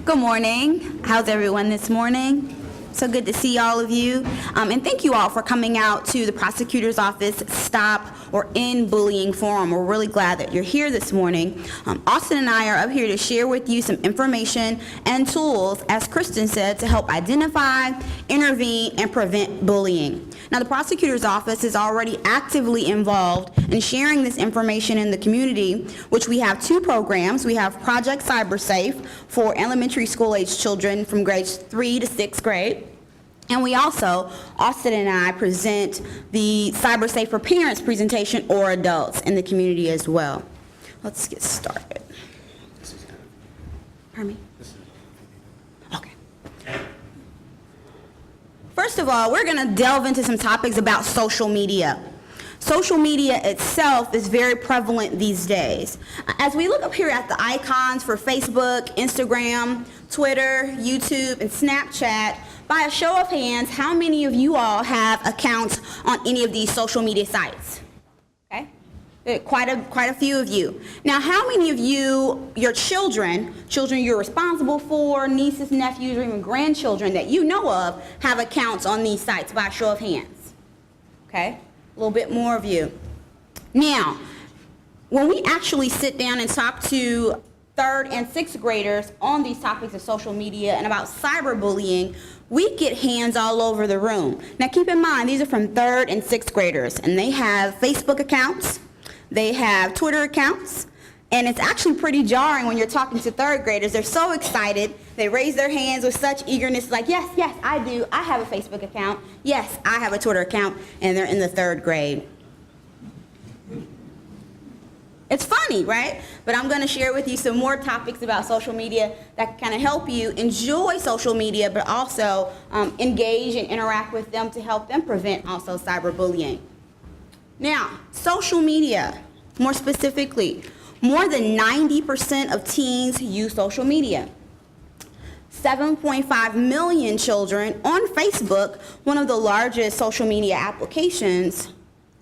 Good morning. How's everyone this morning? So good to see all of you. And thank you all for coming out to the Prosecutor's Office Stop or End Bullying Forum. We're really glad that you're here this morning. Austin and I are up here to share with you some information and tools, as Kristen said, to help identify, intervene, and prevent bullying. Now, the Prosecutor's Office is already actively involved in sharing this information in the community, which we have two programs. We have Project CyberSafe for elementary school age children from grades 3 to 6th grade. And we also, Austin and I, present the CyberSafe for Parents presentation or adults in the community as well. Let's get started. Pardon me? Okay. First of all, we're going to delve into some topics about social media. Social media itself is very prevalent these days. As we look up here at the icons for Facebook, Instagram, Twitter, YouTube, and Snapchat, by a show of hands, how many of you all have accounts on any of these social media sites? Okay, quite a few of you. Now, how many of you, your children you're responsible for, nieces, nephews, or even grandchildren that you know of, have accounts on these sites by a show of hands? Okay, a little bit more of you. Now, when we actually sit down and talk to 3rd and 6th graders on these topics of social media and about cyberbullying, we get hands all over the room. Now keep in mind, these are from 3rd and 6th graders, and they have Facebook accounts, they have Twitter accounts, and it's actually pretty jarring when you're talking to 3rd graders. They're so excited, they raise their hands with such eagerness, like, yes, yes, I do, I have a Facebook account, yes, I have a Twitter account, and they're in the 3rd grade. It's funny, right? But I'm going to share with you some more topics about social media that can kind of help you enjoy social media, but also engage and interact with them to help them prevent also cyberbullying. Now, social media, more specifically, more than 90% of teens use social media. 7.5 million children on Facebook, one of the largest social media applications,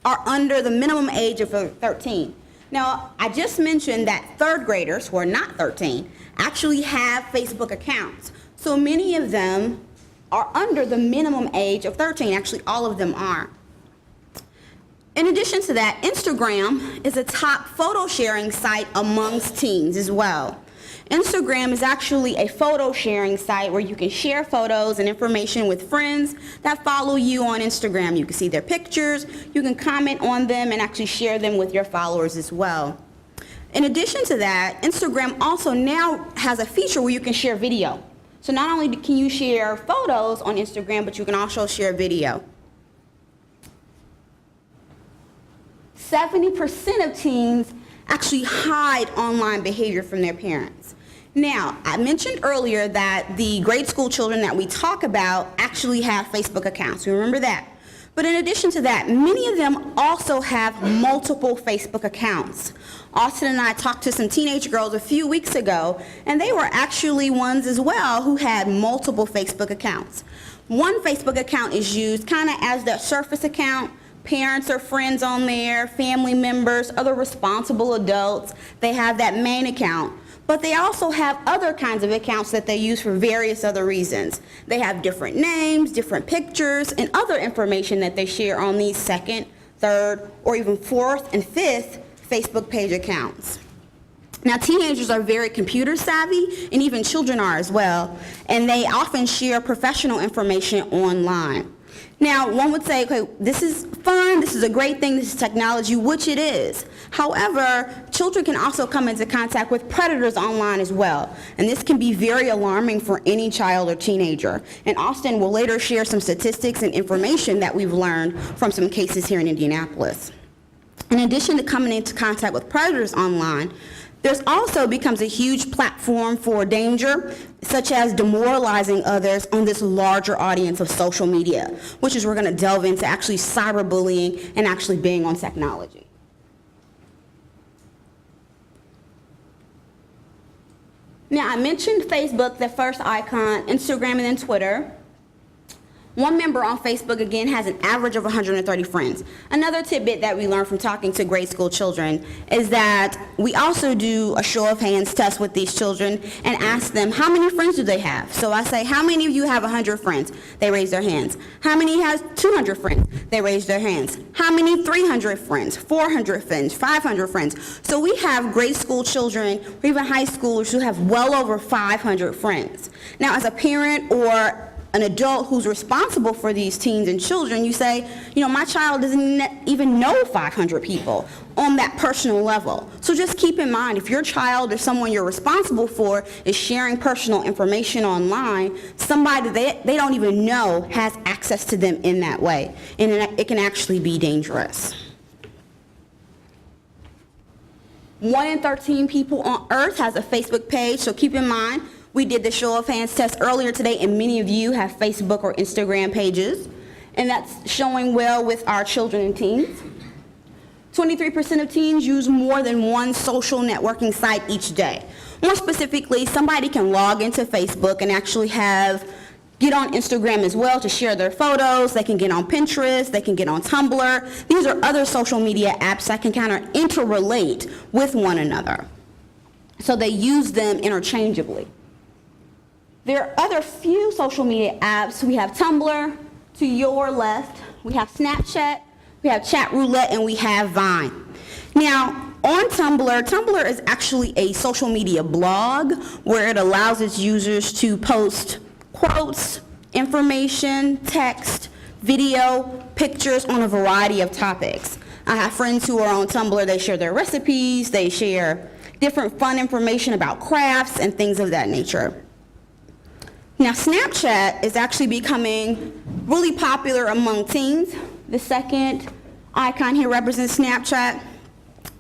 are under the minimum age of 13. Now, I just mentioned that 3rd graders, who are not 13, actually have Facebook accounts. So many of them are under the minimum age of 13. Actually, all of them are. In addition to that, Instagram is a top photo sharing site amongst teens as well. Instagram is actually a photo sharing site where you can share photos and information with friends that follow you on Instagram. You can see their pictures, you can comment on them, and actually share them with your followers as well. In addition to that, Instagram also now has a feature where you can share video. So not only can you share photos on Instagram, but you can also share video. 70% of teens actually hide online behavior from their parents. Now, I mentioned earlier that the grade school children that we talk about actually have Facebook accounts. You remember that? But in addition to that, many of them also have multiple Facebook accounts. Austin and I talked to some teenage girls a few weeks ago, and they were actually ones as well who had multiple Facebook accounts. One Facebook account is used kind of as their surface account. Parents or friends on there, family members, other responsible adults, they have that main account. But they also have other kinds of accounts that they use for various other reasons. They have different names, different pictures, and other information that they share on these 2nd, 3rd, or even 4th and 5th Facebook page accounts. Now, teenagers are very computer savvy, and even children are as well, and they often share professional information online. Now, one would say, okay, this is fun, this is a great thing, this is technology, which it is. However, children can also come into contact with predators online as well, and this can be very alarming for any child or teenager. And Austin will later share some statistics and information that we've learned from some cases here in Indianapolis. In addition to coming into contact with predators online, there's also becomes a huge platform for danger, such as demoralizing others on this larger audience of social media, which is we're going to delve into actually cyberbullying and actually being on technology. Now, I mentioned Facebook, the first icon, Instagram, and then Twitter. One member on Facebook, again, has an average of 130 friends. Another tidbit that we learned from talking to grade school children is that we also do a show of hands test with these children and ask them, how many friends do they have? So I say, how many of you have 100 friends? They raise their hands. How many has 200 friends? They raise their hands. How many 300 friends, 400 friends, 500 friends? So we have grade school children, or even high schoolers who have well over 500 friends. Now, as a parent or an adult who's responsible for these teens and children, you say, my child doesn't even know 500 people on that personal level. So just keep in mind, if your child or someone you're responsible for is sharing personal information online, somebody they don't even know has access to them in that way, and it can actually be dangerous. 1 in 13 people on Earth has a Facebook page, so keep in mind, we did the show of hands test earlier today, and many of you have Facebook or Instagram pages, and that's showing well with our children and teens. 23% of teens use more than one social networking site each day. More specifically, somebody can log into Facebook and actually get on Instagram as well to share their photos. They can get on Pinterest. They can get on Tumblr. These are other social media apps that can kind of interrelate with one another. So they use them interchangeably. There are other few social media apps. We have Tumblr to your left. We have Snapchat. We have Chat Roulette, and we have Vine. Now, on Tumblr is actually a social media blog where it allows its users to post quotes, information, text, video, pictures on a variety of topics. I have friends who are on Tumblr. They share their recipes. They share different fun information about crafts and things of that nature. Now, Snapchat is actually becoming really popular among teens. The second icon here represents Snapchat.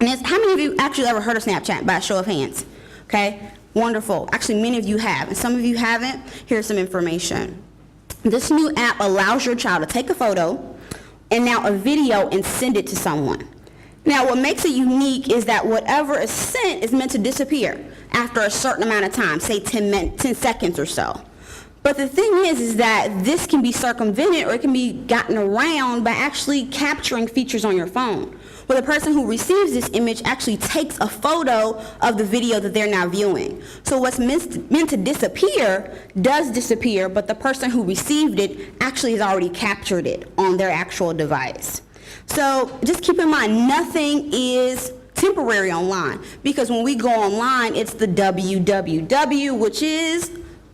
And how many of you actually ever heard of Snapchat by a show of hands? Okay, wonderful. Actually, many of you have, and some of you haven't. Here's some information. This new app allows your child to take a photo and now a video and send it to someone. Now, what makes it unique is that whatever is sent is meant to disappear after a certain amount of time, say 10 seconds or so. But the thing is that this can be circumvented, or it can be gotten around by actually capturing features on your phone, where the person who receives this image actually takes a photo of the video that they're now viewing. So what's meant to disappear does disappear, but the person who received it actually has already captured it on their actual device. So just keep in mind, nothing is temporary online, because when we go online, it's the www, which is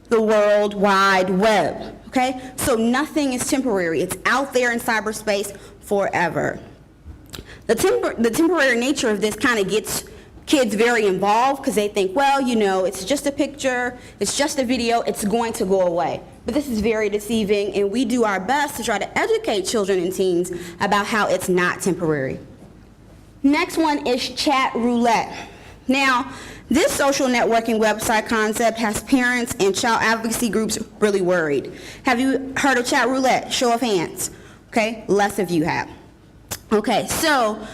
the World Wide Web, okay? So nothing is temporary. It's out there in cyberspace forever. The temporary nature of this kind of gets kids very involved because they think, well, it's just a picture, it's just a video, it's going to go away. But this is very deceiving, and we do our best to try to educate children and teens about how it's not temporary. Next one is Chat Roulette. Now, this social networking website concept has parents and child advocacy groups really worried. Have you heard of Chat Roulette? Show of hands. Okay, less of you have. Okay, so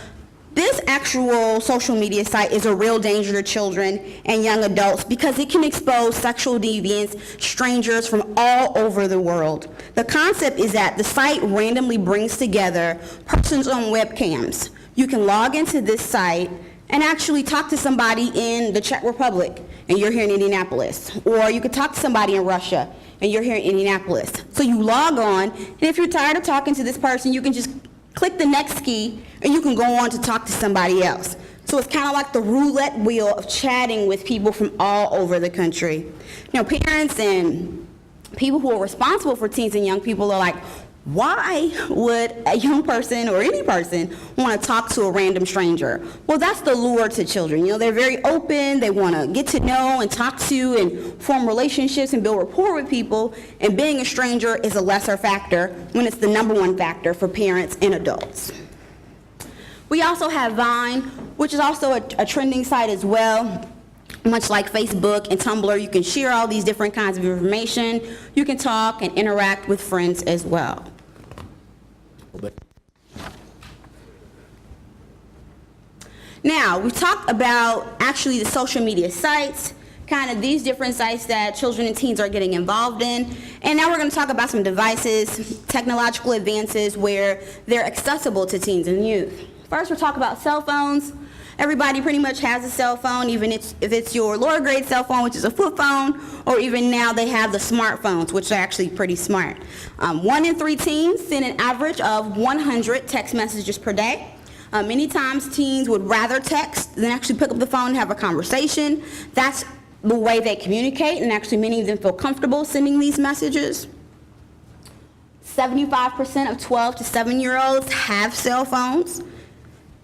this actual social media site is a real danger to children and young adults because it can expose sexual deviants, strangers from all over the world. The concept is that the site randomly brings together persons on webcams. You can log into this site and actually talk to somebody in the Czech Republic, and you're here in Indianapolis. Or you could talk to somebody in Russia, and you're here in Indianapolis. So you log on, and if you're tired of talking to this person, you can just click the next key, and you can go on to talk to somebody else. So it's kind of like the roulette wheel of chatting with people from all over the country. Parents and people who are responsible for teens and young people are like, why would a young person or any person want to talk to a random stranger? Well, that's the lure to children. They're very open. They want to get to know and talk to and form relationships and build rapport with people. And being a stranger is a lesser factor when it's the number one factor for parents and adults. We also have Vine, which is also a trending site as well. Much like Facebook and Tumblr, you can share all these different kinds of information. You can talk and interact with friends as well. Now, we've talked about actually the social media sites, kind of these different sites that children and teens are getting involved in. And now we're going to talk about some devices, technological advances where they're accessible to teens and youth. First, we'll talk about cell phones. Everybody pretty much has a cell phone, even if it's your lower grade cell phone, which is a flip phone, or even now they have the smartphones, which are actually pretty smart. 1 in 3 teens send an average of 100 text messages per day. Many times teens would rather text than actually pick up the phone and have a conversation. That's the way they communicate, and actually many of them feel comfortable sending these messages. 75% of 12 to 7-year-olds have cell phones.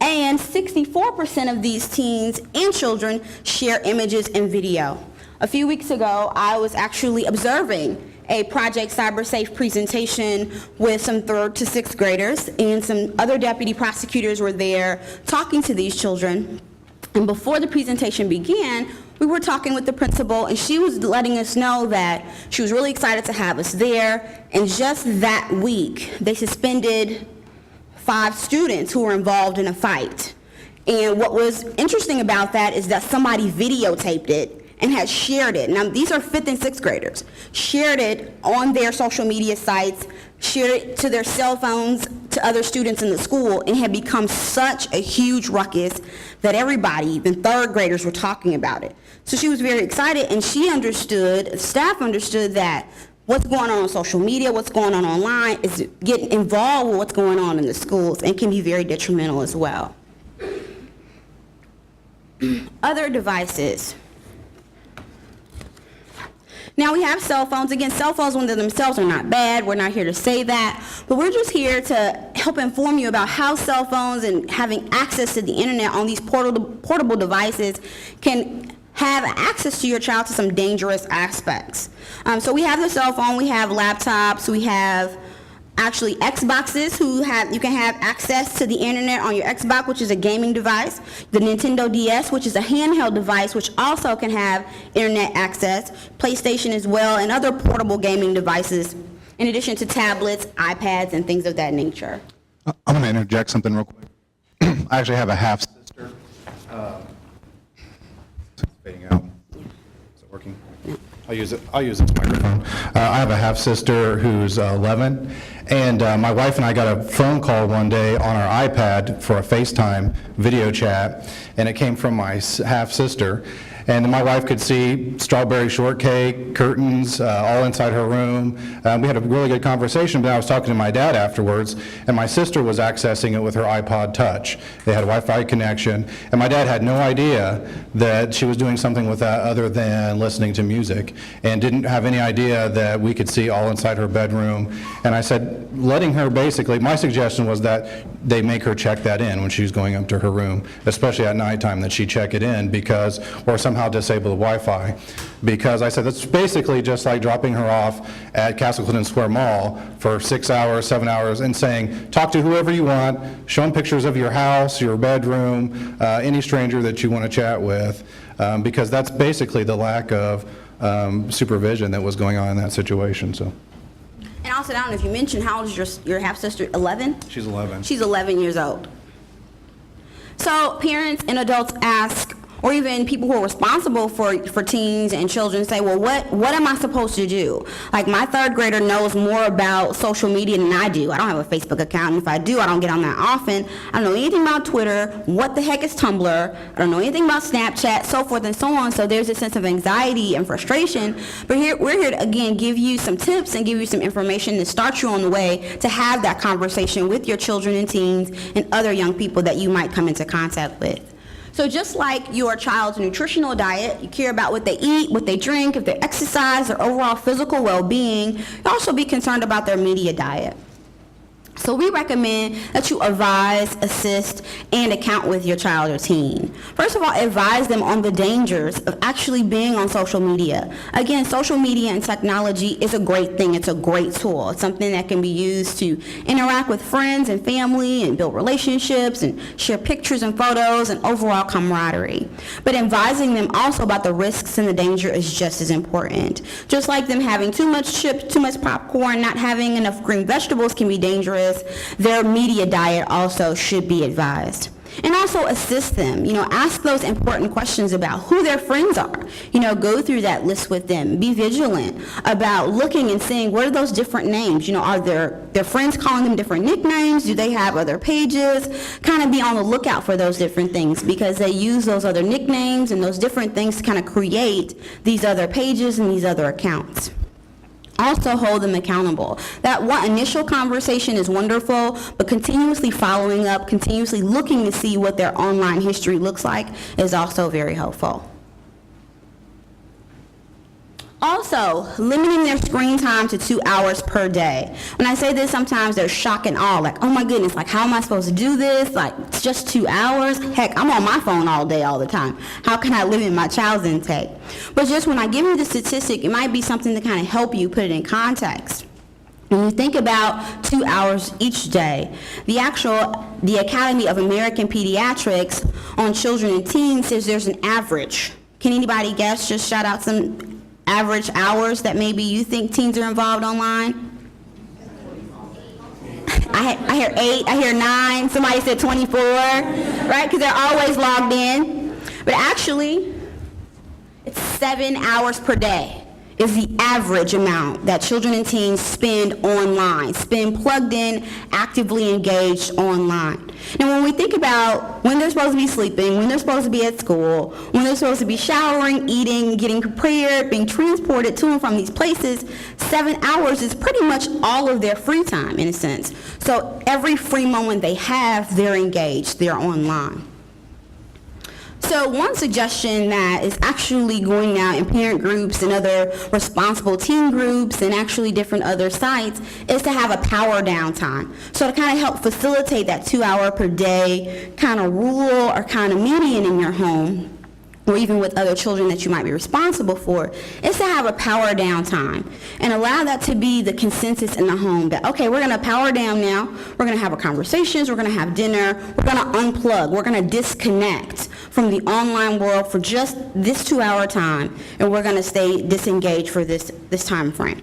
And 64% of these teens and children share images and video. A few weeks ago, I was actually observing a Project CyberSafe presentation with some 3rd to 6th graders, and some other deputy prosecutors were there talking to these children. And before the presentation began, we were talking with the principal, and she was letting us know that she was really excited to have us there. And just that week, they suspended 5 students who were involved in a fight. And what was interesting about that is that somebody videotaped it and had shared it. Now, these are 5th and 6th graders. Shared it on their social media sites, shared it to their cell phones, to other students in the school, and had become such a huge ruckus that everybody, even 3rd graders, were talking about it. So she was very excited, and she understood, staff understood that what's going on social media, what's going on online is getting involved with what's going on in the schools, and can be very detrimental as well. Other devices. Now we have cell phones. Again, cell phones in themselves are not bad. We're not here to say that. But we're just here to help inform you about how cell phones and having access to the internet on these portable devices can have access to your child to some dangerous aspects. So we have the cell phone, we have laptops, we have actually Xboxes you can have access to the internet on your Xbox, which is a gaming device, the Nintendo DS, which is a handheld device, which also can have internet access, PlayStation as well, and other portable gaming devices, in addition to tablets, iPads, and things of that nature. I'm going to interject something real quick. I actually have a half-sister. It's fading out. Is it working? I'll use this microphone. I have a half-sister who's 11, and my wife and I got a phone call one day on our iPad for a FaceTime video chat, and it came from my half-sister. And my wife could see strawberry shortcake, curtains, all inside her room. We had a really good conversation, but I was talking to my dad afterwards, and my sister was accessing it with her iPod Touch. They had a Wi-Fi connection, and my dad had no idea that she was doing something with that other than listening to music, and didn't have any idea that we could see all inside her bedroom. And I said, letting her basically, my suggestion was that they make her check that in when she's going up to her room, especially at nighttime, that she check it in, because, or somehow disable the Wi-Fi, because I said that's basically just like dropping her off at Castle Clinton Square Mall for 6 hours, 7 hours, and saying, talk to whoever you want, show them pictures of your house, your bedroom, any stranger that you want to chat with, because that's basically the lack of supervision that was going on in that situation. So. And also, I don't know if you mentioned, how old is your half-sister? 11? She's 11. She's 11 years old. So parents and adults ask, or even people who are responsible for teens and children say, well, what am I supposed to do? Like, my 3rd grader knows more about social media than I do. I don't have a Facebook account, and if I do, I don't get on that often. I don't know anything about Twitter. What the heck is Tumblr? I don't know anything about Snapchat, so forth and so on. So there's a sense of anxiety and frustration. But we're here to, again, give you some tips and give you some information to start you on the way to have that conversation with your children and teens and other young people that you might come into contact with. So just like your child's nutritional diet, you care about what they eat, what they drink, if they exercise, their overall physical well-being. You also be concerned about their media diet. So we recommend that you advise, assist, and account with your child or teen. First of all, advise them on the dangers of actually being on social media. Again, social media and technology is a great thing. It's a great tool. It's something that can be used to interact with friends and family and build relationships and share pictures and photos and overall camaraderie. But advising them also about the risks and the danger is just as important. Just like them having too much chips, too much popcorn, not having enough green vegetables can be dangerous, their media diet also should be advised. And also assist them, ask those important questions about who their friends are. Go through that list with them. Be vigilant about looking and seeing what are those different names. Are their friends calling them different nicknames? Do they have other pages? Kind of be on the lookout for those different things, because they use those other nicknames and those different things to kind of create these other pages and these other accounts. Also hold them accountable. That one initial conversation is wonderful, but continuously following up, continuously looking to see what their online history looks like is also very helpful. Also, limiting their screen time to 2 hours per day. When I say this, sometimes they're shocked and awe, like, oh my goodness, like, how am I supposed to do this? Like, it's just 2 hours? Heck, I'm on my phone all day, all the time. How can I limit my child's intake? But just when I give you the statistic, it might be something to kind of help you put it in context. When you think about 2 hours each day, the Academy of American Pediatrics on children and teens says there's an average. Can anybody guess? Just shout out some average hours that maybe you think teens are involved online. I hear 8, I hear 9, somebody said 24, right? Because they're always logged in. But actually, it's 7 hours per day is the average amount that children and teens spend online, spend plugged in, actively engaged online. Now, when we think about when they're supposed to be sleeping, when they're supposed to be at school, when they're supposed to be showering, eating, getting prepared, being transported to and from these places, 7 hours is pretty much all of their free time, in a sense. So every free moment they have, they're engaged, they're online. So one suggestion that is actually going out in parent groups and other responsible teen groups and actually different other sites is to have a power down time. So to kind of help facilitate that 2 hour per day kind of rule or kind of median in your home, or even with other children that you might be responsible for, is to have a power down time and allow that to be the consensus in the home that, okay, we're gonna power down now, we're gonna have our conversations, we're gonna have dinner, we're gonna unplug, we're gonna disconnect from the online world for just this 2 hour time, and we're gonna stay disengaged for this time frame.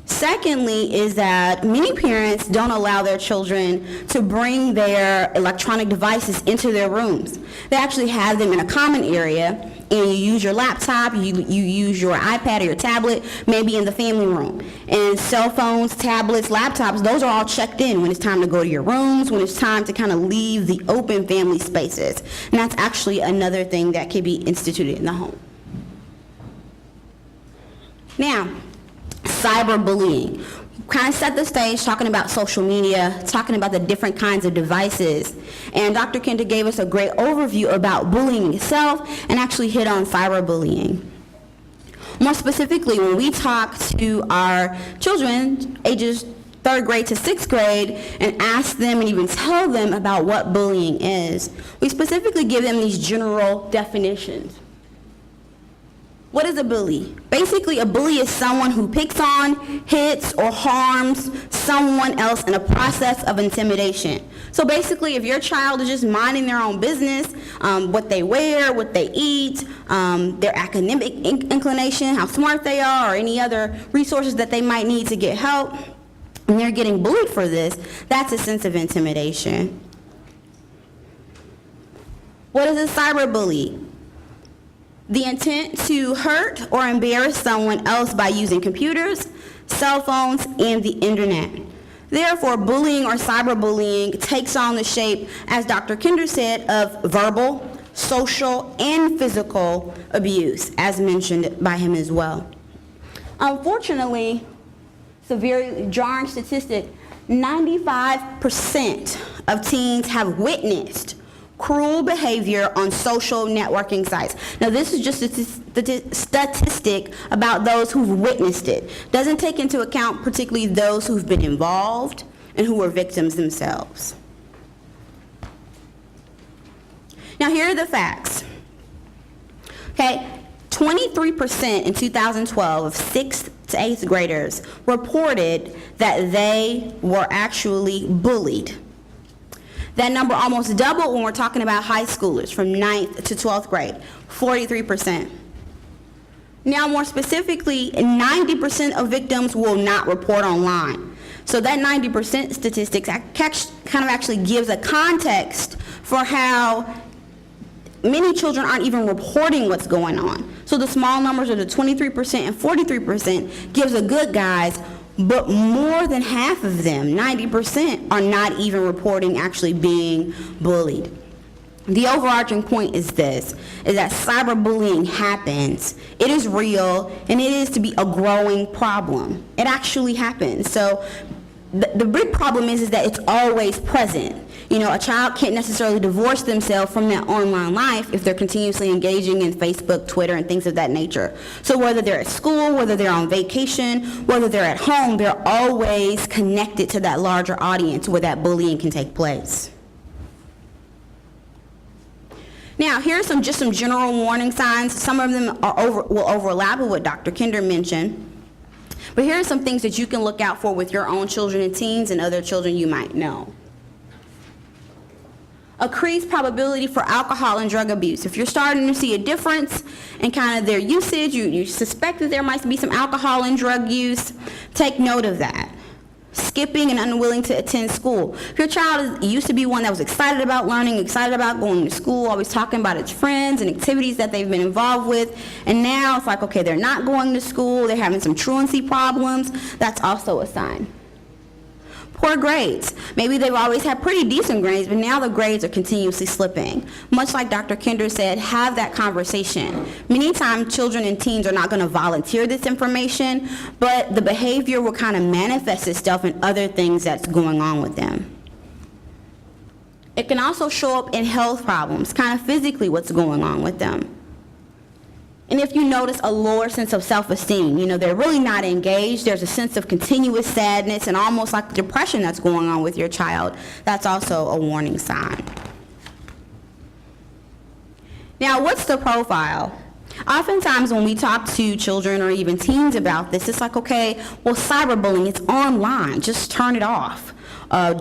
Secondly is that many parents don't allow their children to bring their electronic devices into their rooms. They actually have them in a common area, and you use your laptop, you use your iPad or your tablet, maybe in the family room. And cell phones, tablets, laptops, those are all checked in when it's time to go to your rooms, when it's time to kind of leave the open family spaces. And that's actually another thing that can be instituted in the home. Now, cyberbullying. Kind of set the stage talking about social media, talking about the different kinds of devices. And Dr. Kinder gave us a great overview about bullying itself and actually hit on cyberbullying. More specifically, when we talk to our children, ages 3rd grade to 6th grade, and ask them and even tell them about what bullying is, we specifically give them these general definitions. What is a bully? Basically, a bully is someone who picks on, hits, or harms someone else in a process of intimidation. So basically, if your child is just minding their own business, what they wear, what they eat, their academic inclination, how smart they are, or any other resources that they might need to get help, and they're getting bullied for this, that's a sense of intimidation. What is a cyberbully? The intent to hurt or embarrass someone else by using computers, cell phones, and the internet. Therefore, bullying or cyberbullying takes on the shape, as Dr. Kinder said, of verbal, social, and physical abuse, as mentioned by him as well. Unfortunately, it's a very jarring statistic. 95% of teens have witnessed cruel behavior on social networking sites. Now, this is just a statistic about those who've witnessed it. Doesn't take into account particularly those who've been involved and who are victims themselves. Now, here are the facts. Okay, 23% in 2012 of 6th to 8th graders reported that they were actually bullied. That number almost doubled when we're talking about high schoolers from 9th to 12th grade, 43%. Now, more specifically, 90% of victims will not report online. So that 90% statistics kind of actually gives a context for how many children aren't even reporting what's going on. So the small numbers of the 23% and 43% gives a good guide, but more than half of them, 90%, are not even reporting actually being bullied. The overarching point is this, is that cyberbullying happens. It is real, and it is to be a growing problem. It actually happens. So the big problem is that it's always present. You know, a child can't necessarily divorce themselves from their online life if they're continuously engaging in Facebook, Twitter, and things of that nature. So whether they're at school, whether they're on vacation, whether they're at home, they're always connected to that larger audience where that bullying can take place. Now, here are just some general warning signs. Some of them will overlap with what Dr. Kinder mentioned. But here are some things that you can look out for with your own children and teens and other children you might know. Increased probability for alcohol and drug abuse. If you're starting to see a difference in kind of their usage, you suspect that there might be some alcohol and drug use, take note of that. Skipping and unwilling to attend school. If your child used to be one that was excited about learning, excited about going to school, always talking about its friends and activities that they've been involved with, and now it's like, okay, they're not going to school, they're having some truancy problems, that's also a sign. Poor grades. Maybe they've always had pretty decent grades, but now the grades are continuously slipping. Much like Dr. Kinder said, have that conversation. Many times children and teens are not going to volunteer this information, but the behavior will kind of manifest itself in other things that's going on with them. It can also show up in health problems, kind of physically what's going on with them. And if you notice a lower sense of self-esteem, you know, they're really not engaged, there's a sense of continuous sadness and almost like depression that's going on with your child, that's also a warning sign. Now, what's the profile? Oftentimes when we talk to children or even teens about this, it's like, okay, well, cyberbullying, it's online, just turn it off.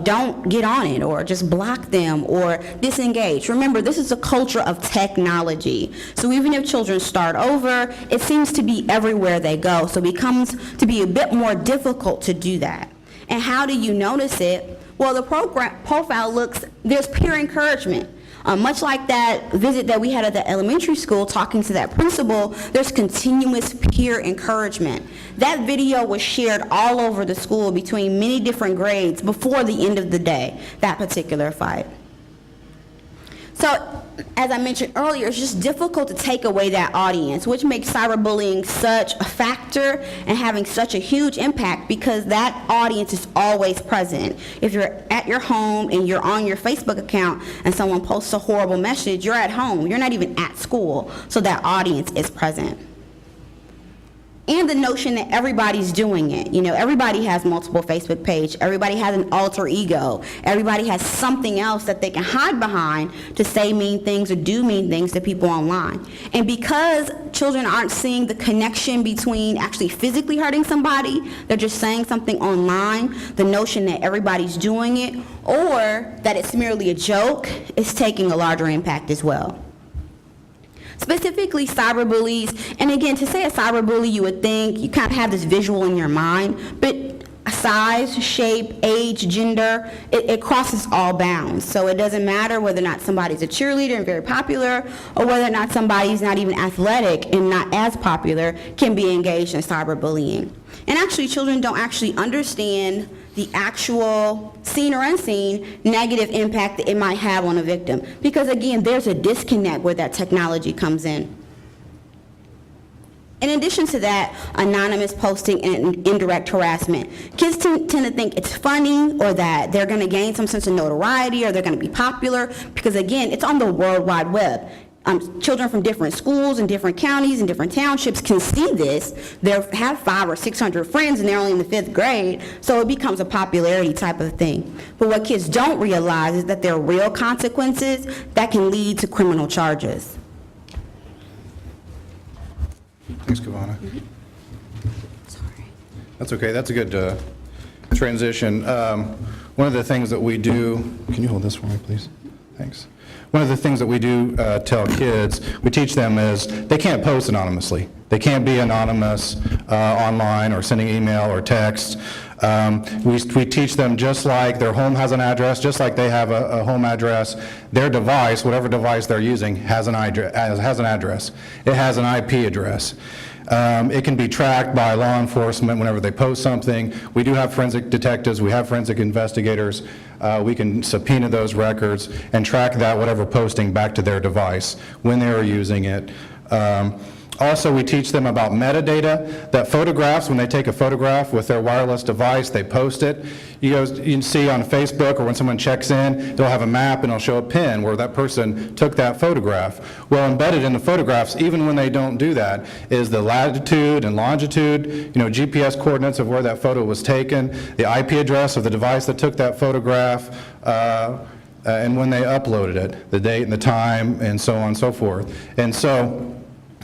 Don't get on it, or just block them or disengage. Remember, this is a culture of technology. So even if children start over, it seems to be everywhere they go. So it becomes to be a bit more difficult to do that. And how do you notice it? Well, the profile looks, there's peer encouragement. Much like that visit that we had at the elementary school talking to that principal, there's continuous peer encouragement. That video was shared all over the school between many different grades before the end of the day, that particular fight. So, as I mentioned earlier, it's just difficult to take away that audience, which makes cyberbullying such a factor and having such a huge impact because that audience is always present. If you're at your home and you're on your Facebook account and someone posts a horrible message, you're at home. You're not even at school, so that audience is present. And the notion that everybody's doing it. You know, everybody has multiple Facebook pages. Everybody has an alter ego. Everybody has something else that they can hide behind to say mean things or do mean things to people online. And because children aren't seeing the connection between actually physically hurting somebody, they're just saying something online, the notion that everybody's doing it or that it's merely a joke is taking a larger impact as well. Specifically cyberbullies, and again, to say a cyberbully, you would think you kind of have this visual in your mind, but size, shape, age, gender, it crosses all bounds. So it doesn't matter whether or not somebody's a cheerleader and very popular, or whether or not somebody's not even athletic and not as popular can be engaged in cyberbullying. And actually, children don't actually understand the actual seen or unseen negative impact that it might have on a victim. Because again, there's a disconnect where that technology comes in. In addition to that, anonymous posting and indirect harassment. Kids tend to think it's funny or that they're going to gain some sense of notoriety or they're going to be popular because again, it's on the World Wide Web. Children from different schools and different counties and different townships can see this. They have 500 or 600 friends and they're only in the 5th grade, so it becomes a popularity type of thing. But what kids don't realize is that there are real consequences that can lead to criminal charges. Thanks, Kavana. Sorry. That's okay. That's a good transition. One of the things that we do, can you hold this for me, please? Thanks. One of the things that we do tell kids, we teach them is they can't post anonymously. They can't be anonymous online or sending email or text. We teach them just like their home has an address, just like they have a home address, their device, whatever device they're using, has an address. It has an IP address. It can be tracked by law enforcement whenever they post something. We do have forensic detectives, we have forensic investigators. We can subpoena those records and track that whatever posting back to their device when they are using it. Also, we teach them about metadata, that photographs, when they take a photograph with their wireless device, they post it. You can see on Facebook, or when someone checks in, they'll have a map and it'll show a pin where that person took that photograph. Well, embedded in the photographs, even when they don't do that, is the latitude and longitude, GPS coordinates of where that photo was taken, the IP address of the device that took that photograph, and when they uploaded it, the date and the time, and so on and so forth. And so,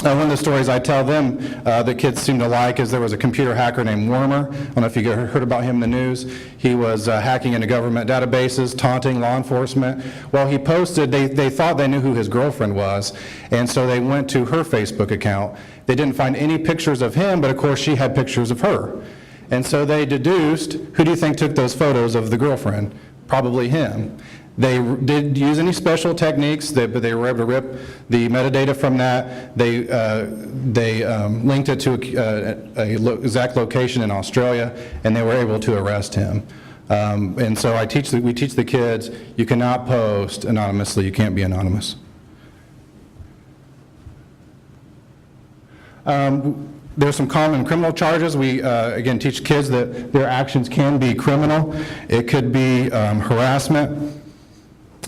one of the stories I tell them that kids seem to like is there was a computer hacker named Wormer. I don't know if you heard about him in the news. He was hacking into government databases, taunting law enforcement. Well, he posted, they thought they knew who his girlfriend was, and so they went to her Facebook account. They didn't find any pictures of him, but of course she had pictures of her. And so they deduced, who do you think took those photos of the girlfriend? Probably him. They didn't use any special techniques, but they were able to rip the metadata from that. They linked it to a exact location in Australia, and they were able to arrest him. And so we teach the kids, you cannot post anonymously, you can't be anonymous. There's some common criminal charges. We, again, teach kids that their actions can be criminal. It could be harassment.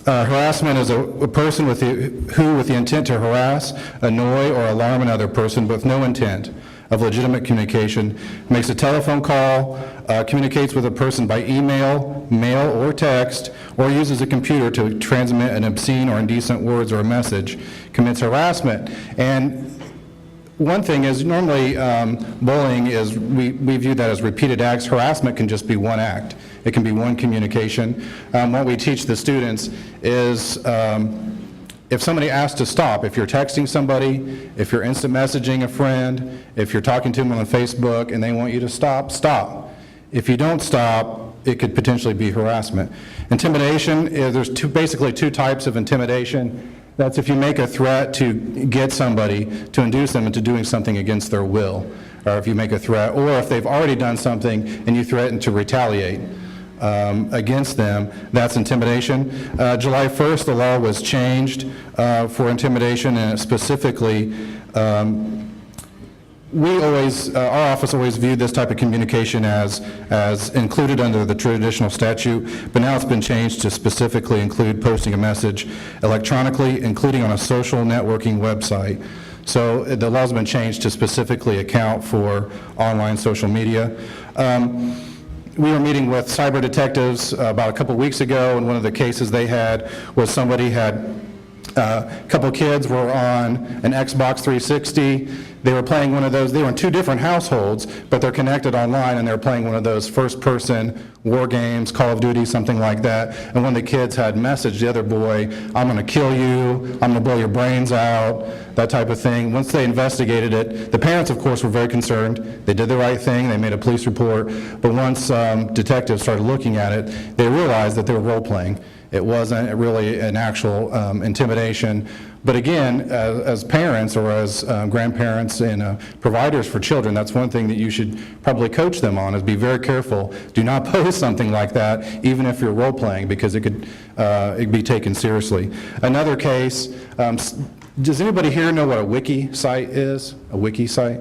Harassment is a person who, with the intent to harass, annoy, or alarm another person with no intent of legitimate communication, makes a telephone call, communicates with a person by email, mail, or text, or uses a computer to transmit an obscene or indecent words or a message, commits harassment. And one thing is, normally bullying is, we view that as repeated acts. Harassment can just be one act. It can be one communication. What we teach the students is if somebody asks to stop, if you're texting somebody, if you're instant messaging a friend, if you're talking to them on Facebook and they want you to stop, stop. If you don't stop, it could potentially be harassment. Intimidation, there's basically two types of intimidation. That's if you make a threat to get somebody, to induce them into doing something against their will, or if you make a threat, or if they've already done something and you threaten to retaliate against them, that's intimidation. July 1st, the law was changed for intimidation, and specifically, our office always viewed this type of communication as included under the traditional statute, but now it's been changed to specifically include posting a message electronically, including on a social networking website. So the law's been changed to specifically account for online social media. We were meeting with cyber detectives about a couple weeks ago, and one of the cases they had was somebody had a couple kids were on an Xbox 360. They were playing one of those. They were in two different households, but they're connected online, and they're playing one of those first-person war games, Call of Duty, something like that. And one of the kids had messaged the other boy, "I'm going to kill you, I'm going to blow your brains out," that type of thing. Once they investigated it, the parents, of course, were very concerned. They did the right thing. They made a police report. But once detectives started looking at it, they realized that they were role-playing. It wasn't really an actual intimidation. But again, as parents or as grandparents and providers for children, that's one thing that you should probably coach them on, is be very careful. Do not post something like that, even if you're role-playing, because it could be taken seriously. Another case, does anybody here know what a wiki site is? A wiki site?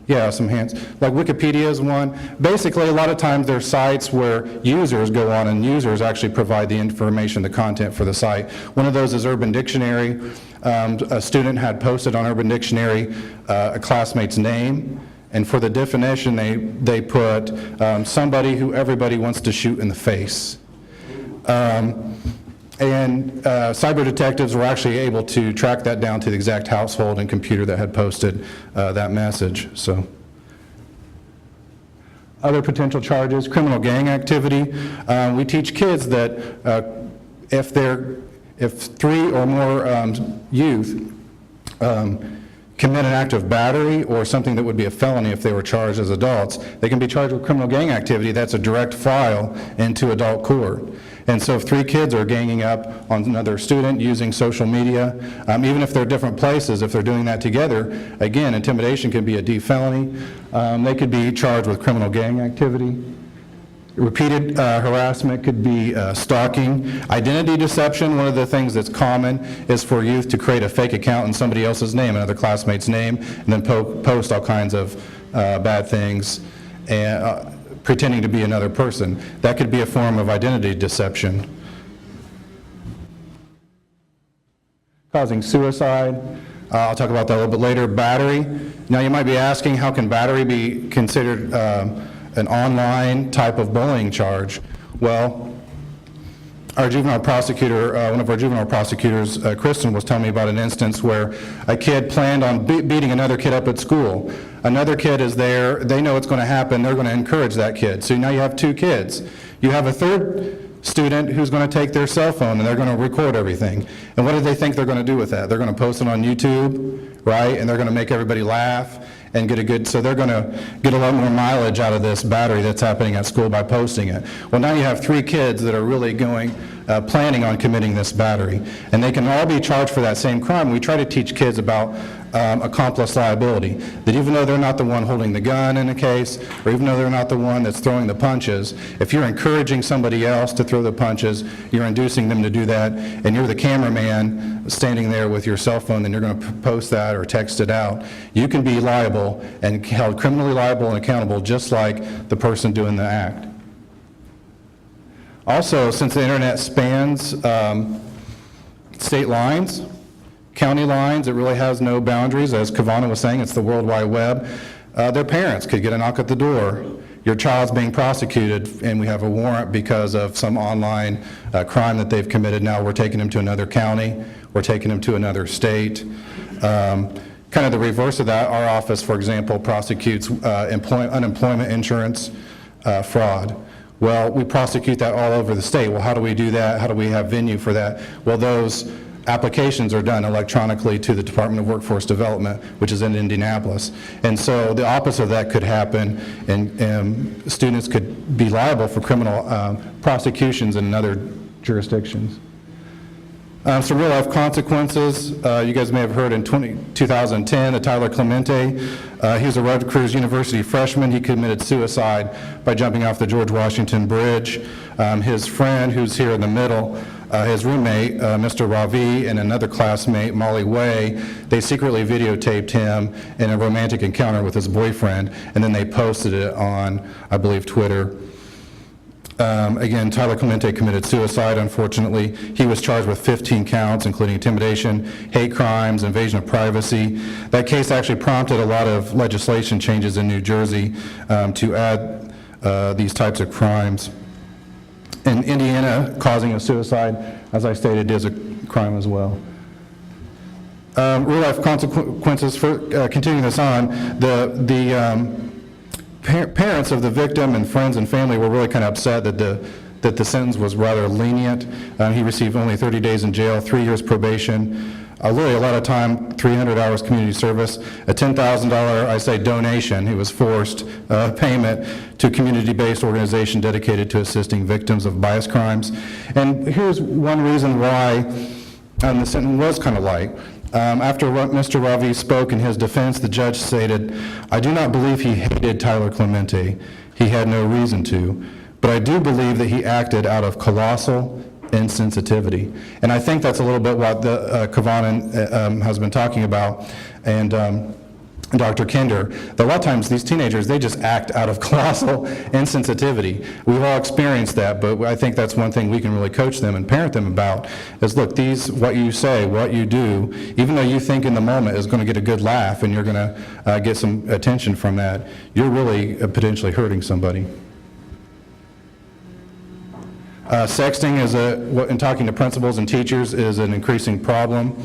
Yeah, some hands. Like Wikipedia is one. Basically, a lot of times there are sites where users go on and users actually provide the information, the content for the site. One of those is Urban Dictionary. A student had posted on Urban Dictionary a classmate's name, and for the definition they put somebody who everybody wants to shoot in the face. And cyber detectives were actually able to track that down to the exact household and computer that had posted that message. So, other potential charges: criminal gang activity. We teach kids that if 3 or more youth commit an act of battery or something that would be a felony if they were charged as adults, they can be charged with criminal gang activity. That's a direct file into adult court. And so if 3 kids are ganging up on another student using social media, even if they're different places, if they're doing that together, again, intimidation can be a D felony. They could be charged with criminal gang activity. Repeated harassment could be stalking. Identity deception, one of the things that's common is for youth to create a fake account in somebody else's name, another classmate's name, and then post all kinds of bad things, and pretending to be another person. That could be a form of identity deception. Causing suicide. I'll talk about that a little bit later. Battery. Now you might be asking, how can battery be considered an online type of bullying charge? Well, our juvenile prosecutor, one of our juvenile prosecutors, Kristen, was telling me about an instance where a kid planned on beating another kid up at school. Another kid is there, they know it's going to happen, they're going to encourage that kid. So now you have 2 kids. You have a third student who's going to take their cell phone and they're going to record everything. And what do they think they're going to do with that? They're going to post it on YouTube, right? And they're going to make everybody laugh and get a good, so they're going to get a lot more mileage out of this battery that's happening at school by posting it. Well, now you have 3 kids that are really planning on committing this battery, and they can all be charged for that same crime. We try to teach kids about accomplice liability, that even though they're not the one holding the gun in a case, or even though they're not the one that's throwing the punches, if you're encouraging somebody else to throw the punches, you're inducing them to do that, and you're the cameraman standing there with your cell phone, then you're going to post that or text it out, you can be liable and held criminally liable and accountable just like the person doing the act. Also, since the internet spans state lines, county lines, it really has no boundaries. As Kavana was saying, it's the World Wide Web. Their parents could get a knock at the door. Your child's being prosecuted, and we have a warrant because of some online crime that they've committed. Now we're taking them to another county. We're taking them to another state. Kind of the reverse of that, our office, for example, prosecutes unemployment insurance fraud. Well, we prosecute that all over the state. Well, how do we do that? How do we have venue for that? Well, those applications are done electronically to the Department of Workforce Development, which is in Indianapolis. And so the opposite of that could happen, and students could be liable for criminal prosecutions in other jurisdictions. Some real-life consequences. You guys may have heard in 2010, Tyler Clemente, he was a Rutgers University freshman. He committed suicide by jumping off the George Washington Bridge. His friend, who's here in the middle, his roommate, Mr. Ravi, and another classmate, Molly Way, they secretly videotaped him in a romantic encounter with his boyfriend, and then they posted it on, I believe, Twitter. Again, Tyler Clemente committed suicide, unfortunately. He was charged with 15 counts, including intimidation, hate crimes, invasion of privacy. That case actually prompted a lot of legislation changes in New Jersey to add these types of crimes. In Indiana, causing a suicide, as I stated, is a crime as well. Real-life consequences for continuing this on, parents of the victim and friends and family were really kind of upset that the sentence was rather lenient. He received only 30 days in jail, 3 years probation, really a lot of time, 300 hours community service, a $10,000, I say donation, he was forced payment to a community-based organization dedicated to assisting victims of bias crimes. And here's one reason why the sentence was kind of light. After Mr. Ravi spoke in his defense, the judge stated, "I do not believe he hated Tyler Clemente. He had no reason to. But I do believe that he acted out of colossal insensitivity." And I think that's a little bit what Kavanan has been talking about, and Dr. Kinder, that a lot of times these teenagers, they just act out of colossal insensitivity. We've all experienced that, but I think that's one thing we can really coach them and parent them about is, look, what you say, what you do, even though you think in the moment is going to get a good laugh and you're going to get some attention from that, you're really potentially hurting somebody. Sexting in talking to principals and teachers is an increasing problem.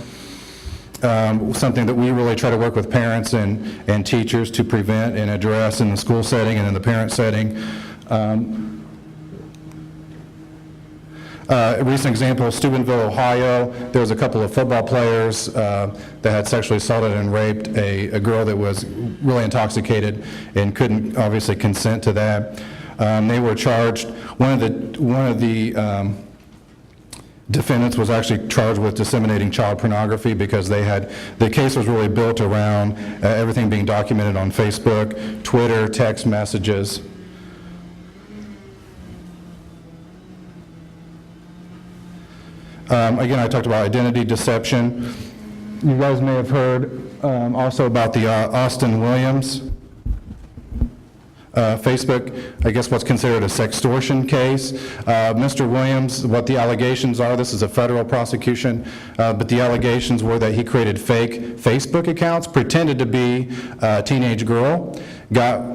Something that we really try to work with parents and teachers to prevent and address in the school setting and in the parent setting. A recent example, Steubenville, Ohio, there was a couple of football players that had sexually assaulted and raped a girl that was really intoxicated and couldn't obviously consent to that. They were charged. One of the defendants was actually charged with disseminating child pornography because the case was really built around everything being documented on Facebook, Twitter, text messages. Again, I talked about identity deception. You guys may have heard also about the Austin Williams Facebook, I guess what's considered a sextortion case. Mr. Williams, what the allegations are, this is a federal prosecution, but the allegations were that he created fake Facebook accounts, pretended to be a teenage girl, got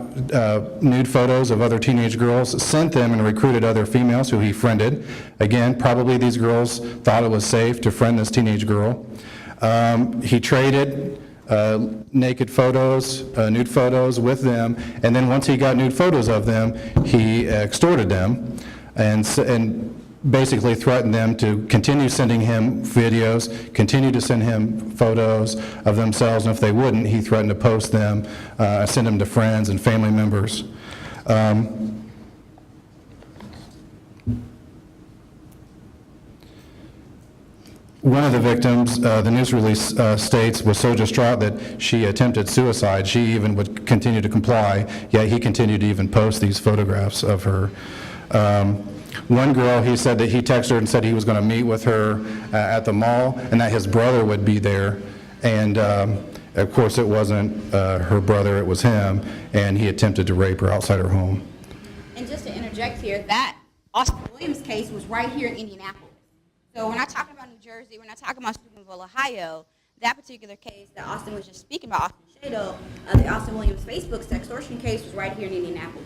nude photos of other teenage girls, sent them and recruited other females who he friended. Again, probably these girls thought it was safe to friend this teenage girl. He traded naked photos, nude photos with them, and then once he got nude photos of them, he extorted them and basically threatened them to continue sending him videos, continue to send him photos of themselves, and if they wouldn't, he threatened to post them, send them to friends and family members. One of the victims, the news release states, was so distraught that she attempted suicide. She even would continue to comply, yet he continued to even post these photographs of her. One girl, he said that he texted her and said he was going to meet with her at the mall and that his brother would be there. And of course it wasn't her brother, it was him, and he attempted to rape her outside her home. And just to interject here, that Austin Williams case was right here in Indianapolis. So we're not talking about New Jersey, we're not talking about Steubenville, Ohio. That particular case that Austin was just speaking about, Austin Shado, the Austin Williams Facebook sextortion case was right here in Indianapolis.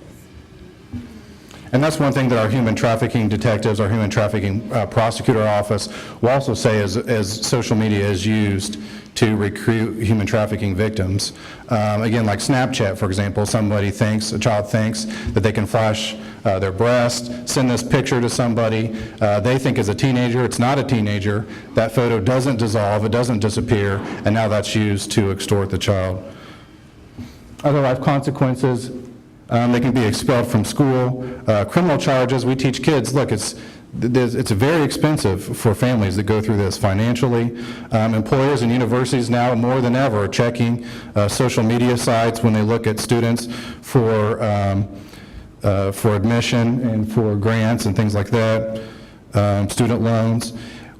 And that's one thing that our human trafficking detectives, our human trafficking prosecutor office will also say as social media is used to recruit human trafficking victims. Again, like Snapchat, for example, a child thinks that they can flash their breast, send this picture to somebody. They think as a teenager, it's not a teenager. That photo doesn't dissolve, it doesn't disappear, and now that's used to extort the child. Other life consequences, they can be expelled from school. Criminal charges, we teach kids, look, it's very expensive for families that go through this financially. Employers and universities now more than ever are checking social media sites when they look at students for admission and for grants and things like that, student loans.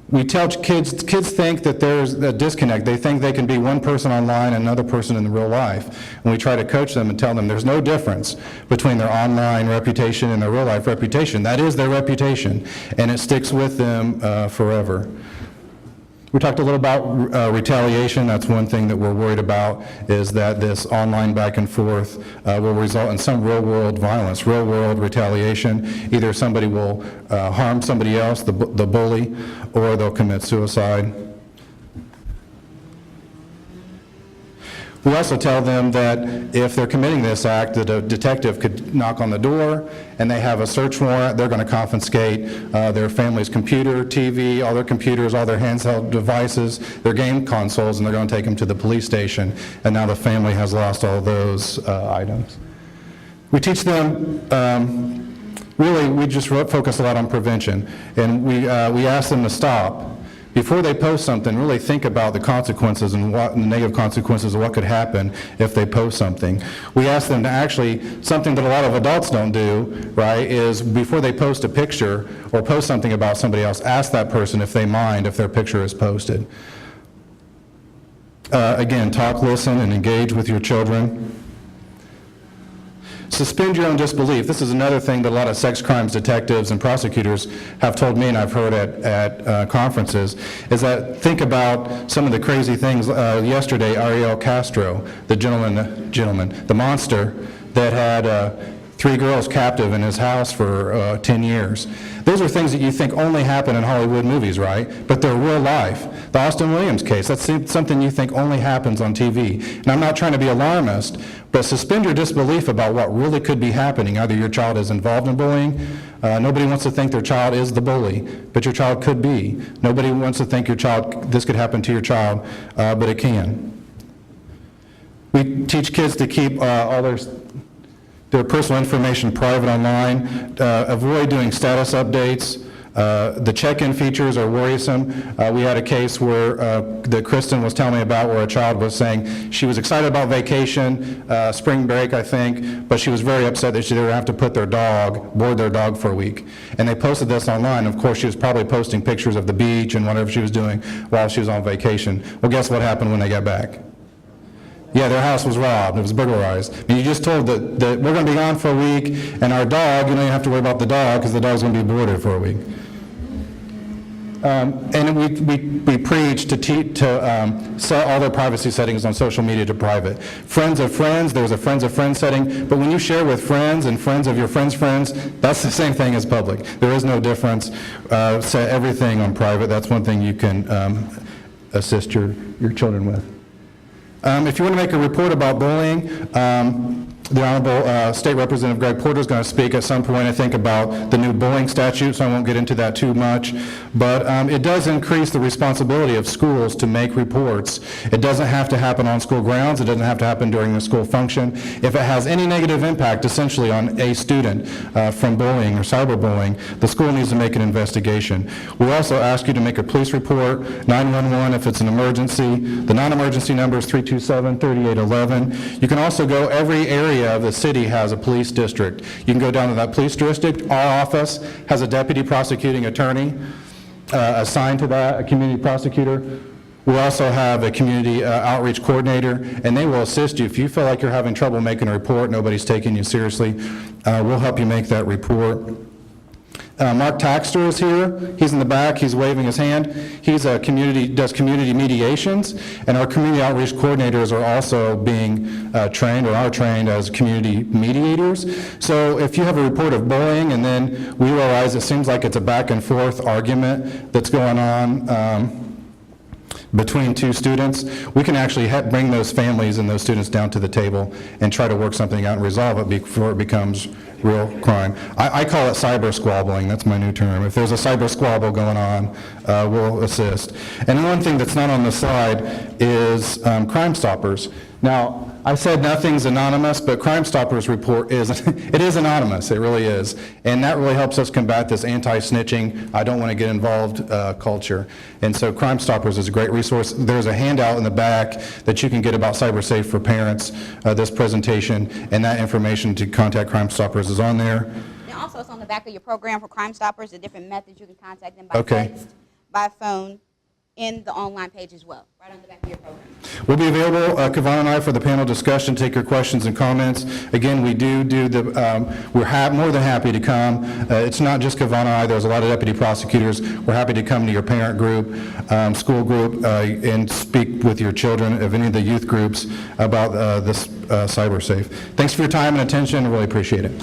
We tell kids think that there's a disconnect. They think they can be one person online and another person in the real life. And we try to coach them and tell them there's no difference between their online reputation and their real life reputation. That is their reputation, and it sticks with them forever. We talked a little about retaliation. That's one thing that we're worried about, is that this online back and forth will result in some real-world violence, real-world retaliation. Either somebody will harm somebody else, the bully, or they'll commit suicide. We also tell them that if they're committing this act, that a detective could knock on the door and they have a search warrant. They're going to confiscate their family's computer, TV, all their computers, all their handheld devices, their game consoles, and they're going to take them to the police station. And now the family has lost all those items. We teach them, really, we just focus a lot on prevention. And we ask them to stop. Before they post something, really think about the consequences and the negative consequences of what could happen if they post something. We ask them to actually, something that a lot of adults don't do, right, is before they post a picture or post something about somebody else, ask that person if they mind if their picture is posted. Again, talk, listen, and engage with your children. Suspend your own disbelief. This is another thing that a lot of sex crimes detectives and prosecutors have told me, and I've heard at conferences, is that think about some of the crazy things. Yesterday, Ariel Castro, the monster that had 3 girls captive in his house for 10 years. Those are things that you think only happen in Hollywood movies, right? But they're real life. The Austin Williams case, that's something you think only happens on TV. And I'm not trying to be alarmist, but suspend your disbelief about what really could be happening. Either your child is involved in bullying, nobody wants to think their child is the bully, but your child could be. Nobody wants to think this could happen to your child, but it can. We teach kids to keep all their personal information private online, avoid doing status updates. The check-in features are worrisome. We had a case where that Kristen was telling me about where a child was saying she was excited about vacation, spring break, I think, but she was very upset that she didn't have to board their dog for a week. And they posted this online. Of course, she was probably posting pictures of the beach and whatever she was doing while she was on vacation. Well, guess what happened when they got back? Yeah, their house was robbed. It was burglarized. I mean, you just told that we're going to be gone for a week, and our dog, you don't even have to worry about the dog because the dog's going to be boarded for a week. And we preach to set all their privacy settings on social media to private. Friends of friends, there's a friends of friends setting, but when you share with friends and friends of your friends' friends, that's the same thing as public. There is no difference. Set everything on private. That's one thing you can assist your children with. If you want to make a report about bullying, the Honorable State Representative Greg Porter is going to speak at some point, I think, about the new bullying statute, so I won't get into that too much. But it does increase the responsibility of schools to make reports. It doesn't have to happen on school grounds. It doesn't have to happen during the school function. If it has any negative impact, essentially, on a student from bullying or cyberbullying, the school needs to make an investigation. We also ask you to make a police report, 911 if it's an emergency. The non-emergency number is 327-3811. You can also go every area of the city has a police district. You can go down to that police district. Our office has a deputy prosecuting attorney assigned to that, a community prosecutor. We also have a community outreach coordinator, and they will assist you. If you feel like you're having trouble making a report, nobody's taking you seriously, we'll help you make that report. Mark Taxter is here. He's in the back. He's waving his hand. He's does community mediations, and our community outreach coordinators are also being trained or are trained as community mediators. So if you have a report of bullying and then we realize it seems like it's a back and forth argument that's going on between two students, we can actually bring those families and those students down to the table and try to work something out and resolve it before it becomes real crime. I call it cyber squabbling. That's my new term. If there's a cyber squabble going on, we'll assist. And one thing that's not on the slide is Crime Stoppers. Now, I said nothing's anonymous, but Crime Stoppers report it is anonymous. It really is. And that really helps us combat this anti-snitching, I don't want to get involved culture. And so Crime Stoppers is a great resource. There's a handout in the back that you can get about CyberSafe for parents, this presentation, and that information to contact Crime Stoppers is on there. And also it's on the back of your program for Crime Stoppers, the different methods you can contact them by text, by phone, in the online page as well, right on the back of your program. We'll be available, Kavon and I, for the panel discussion, take your questions and comments. Again, we do we're more than happy to come. It's not just Kavon and I, there's a lot of deputy prosecutors. We're happy to come to your parent group, school group, and speak with your children of any of the youth groups about this CyberSafe. Thanks for your time and attention, I really appreciate it.